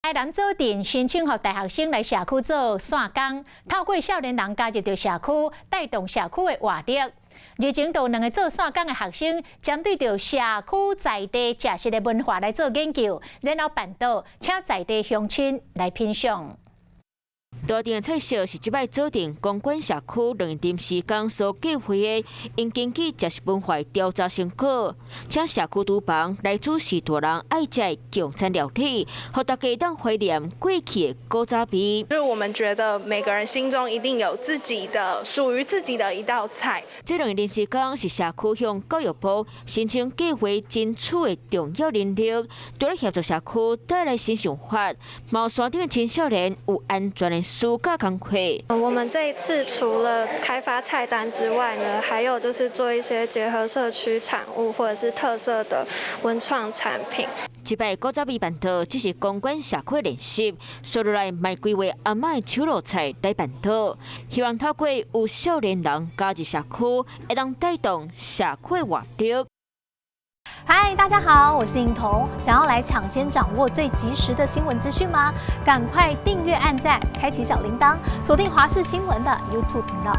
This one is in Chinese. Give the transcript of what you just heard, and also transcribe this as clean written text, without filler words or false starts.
台南做镇申请予大学生来社区做散工，透过少年人加入到社区，带动社区的活力。日前，有2个做散工的学生，针对着社区在地食食的文化来做研究，然后办桌，请在地乡亲来品尝。 大店的菜色是即摆做定公馆社区2个临时工所计划的，因根据食食文化调查成果，请社区厨房来主持大人爱食的共餐料理，让大家当怀念过去的古早味。就是我们觉得每个人心中一定有自己的属于自己的一道菜。这2个临时工是社区向教育部申请计划争取的重要能力，除了协助社区带来新想法，毛山顶的青少年有安全的 暑假工课，我们这一次除了开发菜单之外呢，还有就是做一些结合社区产物或者是特色的文创产品。即摆古早味办桌只是公馆社区练习，所以来卖规划阿嬷的手路菜来办桌，希望透过有少年人加入社区，会当带动社区活力。 嗨，大家好，我是颖彤。想要来抢先掌握最及时的新闻资讯吗？赶快订阅、按赞、开启小铃铛，锁定华视新闻的 YouTube 频道。